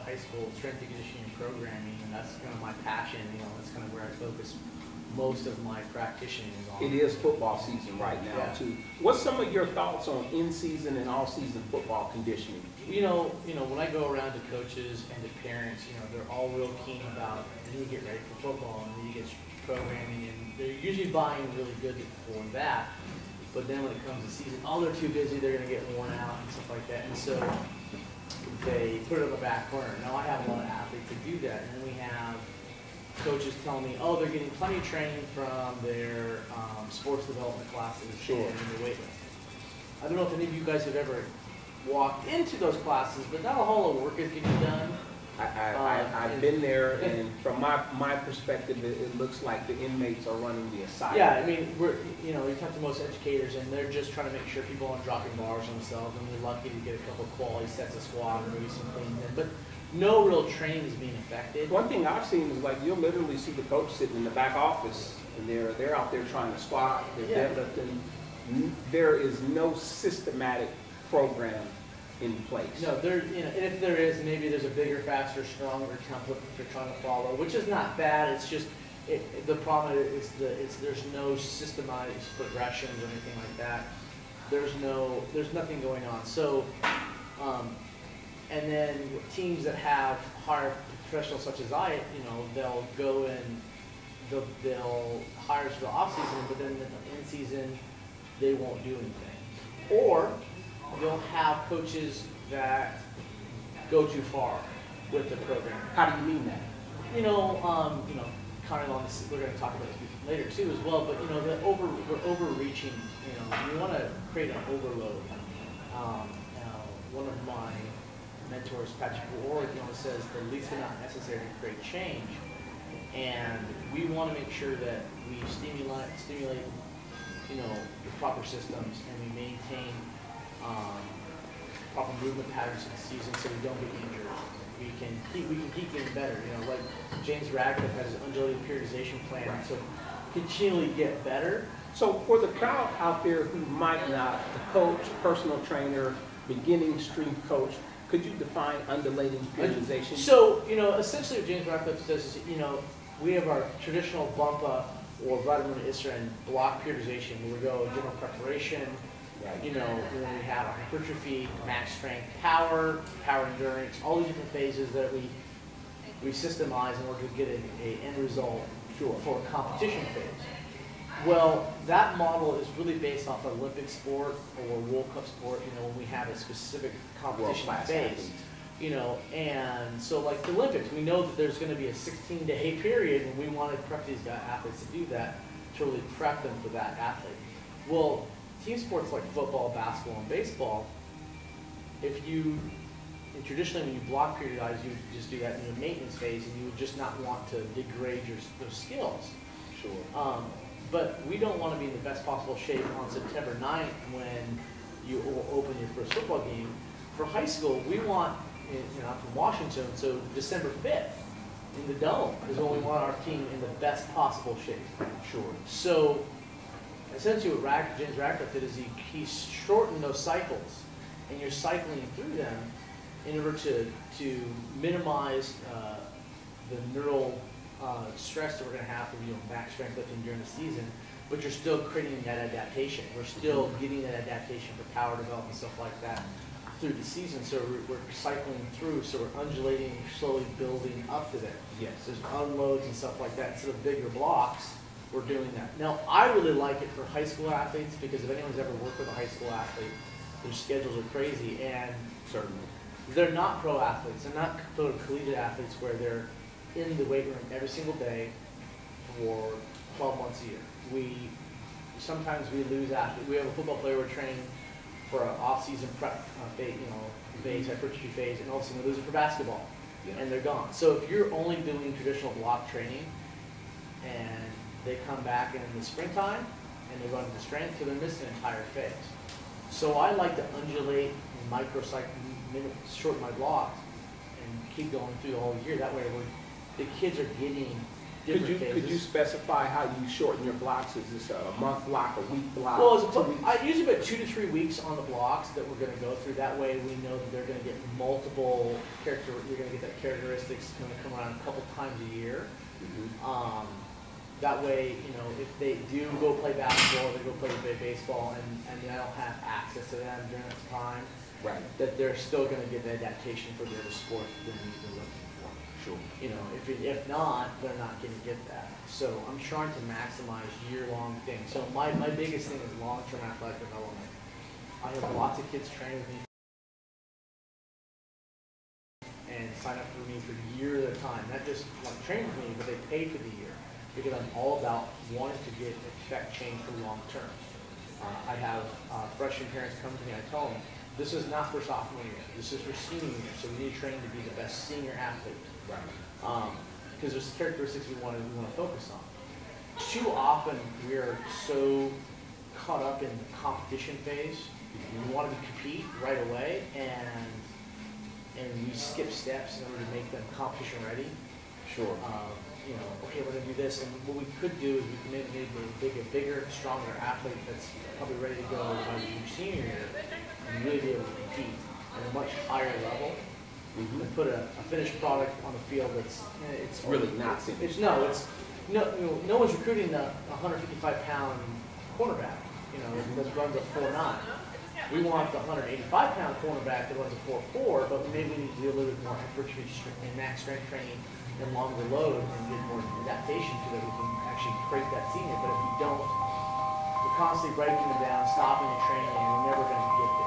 high school strength and conditioning and programming, and that's kind of my passion. You know, that's kind of where I focus most of my practicing is on. It is football season right now, too. What's some of your thoughts on in-season and all-season football conditioning? You know, when I go around to coaches and to parents, you know, they're all real keen about you need to get ready for football and you need to get programming, and they're usually buying really good for that. But then when it comes to season, oh, they're too busy, they're going to get worn out and stuff like that. And so they put it on the back corner. Now I have a lot of athletes that do that, and then we have coaches telling me, oh, they're getting plenty of training from their sports development classes and their weightlifting. I don't know if any of you guys have ever walked into those classes, but not a whole lot of work is getting done. I've been there, and from my perspective, it looks like the inmates are running the assignment. Yeah, I mean, you talk to most educators, and they're just trying to make sure people aren't dropping bars on themselves, and they're lucky to get a couple of quality sets of squat and maybe some cleans in. But no real training is being affected. One thing I've seen is like you'll literally see the coach sitting in the back office, and they're out there trying to squat, they're deadlifting. There is no systematic program in place. No, and if there is, maybe there's a bigger, faster, stronger template they're trying to follow, which is not bad. It's just the problem is there's no systematic progressions or anything like that. There's nothing going on. So, and then teams that have hired professionals such as I, they'll go and they'll hire us for the off season, but then in season they won't do anything. Or you'll have coaches that go too far with the program. How do you mean that? Kind of on this, we're going to talk about this later too as well. But we're overreaching. We want to create an overload. One of my mentors, Patrick Ward, says the least amount necessary to create change, and we want to make sure that we stimulate the proper systems, and we maintain proper movement patterns in the season so we don't get injured. We can keep getting better. Like James Radcliffe has his undulating periodization plan, so continually get better. So for the crowd out there who might not, the coach, personal trainer, beginning strength coach, could you define undulating periodization? So, essentially what James Radcliffe says is, we have our traditional bump up or vitamin Isra and block periodization where we go general preparation, when we have hypertrophy, max strength, power endurance, all these different phases that we systemize in order to get an end result for a competition phase. Well, that model is really based off of Olympic sport or World Cup sport, when we have a specific competition phase. And so like the Olympics, we know that there's going to be a 16-day period, and we want to prep these athletes to do that, to really prep them for that athlete. Well, team sports like football, basketball, and baseball, traditionally when you block periodize, you would just do that in your maintenance phase, and you would just not want to degrade those skills. Sure. But we don't want to be in the best possible shape on September 9th when you open your first football game. For high school, we want, I'm from Washington, so December 5th in the Dome is when we want our team in the best possible shape. Sure. So essentially what James Radcliffe did is he shortened those cycles, and you're cycling through them in order to minimize the neural stress that we're going to have from max strength lifting during the season, but you're still creating that adaptation. We're still getting that adaptation for power development and stuff like that through the season. So we're cycling through, so we're undulating, slowly building up to that. Yes. There's unloads and stuff like that. Instead of bigger blocks, we're doing that. Now, I really like it for high school athletes because if anyone's ever worked with a high school athlete, their schedules are crazy, and certainly they're not pro athletes. They're not pro collegiate athletes where they're in the weight room every single day for 12 months a year. Sometimes we lose athletes. We have a football player we're training for an off-season prep phase, hypertrophy phase, and all of a sudden we lose it for basketball, and they're gone. So if you're only doing traditional block training, and they come back in the springtime and they run into strength, so they're missing an entire phase. So I like to undulate and microcycle, shorten my blocks, and keep going through the whole year. That way, the kids are getting different phases. Could you specify how you shorten your blocks? Is this a month block, a week block? Well, I usually about 2 to 3 weeks on the blocks that we're going to go through. That way we know that they're going to get multiple you're going to get that characteristics going to come around a couple times a year. Mm-hmm. That way, you know, if they do go play basketball, they go play baseball, and they don't have access to them during this time, right, that they're still going to get the adaptation for the other sport that they're looking for. Sure. You know, if not, they're not going to get that. So I'm trying to maximize year-long things. So my biggest thing is long-term athletic development. I have lots of kids train with me and sign up for me for years at a time. Not just want to train with me, but they pay for the year because I'm all about wanting to affect change for long term. I have freshman parents come to me. I tell them, this is not for sophomore year. This is for senior year. So we need to train to be the best senior athlete. Right. Because there's characteristics we want to focus on. Too often we're so caught up in the competition phase. We want to compete right away, and we skip steps in order to make them competition ready. Sure. You know, okay, we're going to do this, and what we could do is we could maybe make a bigger, stronger athlete that's probably ready to go by the senior year and really be able to compete at a much higher level. Mm-hmm. And put a finished product on the field that's it's really not finished. No one's recruiting a 155-pound cornerback, you know, that runs a 4.9. We want the 185-pound cornerback that runs a 4.4, but maybe we need to do a little bit more hypertrophy and max strength training and longer load and get more adaptation so that we can actually create that senior. But if we don't, we're constantly breaking them down, stopping the training, and we're never going to get there.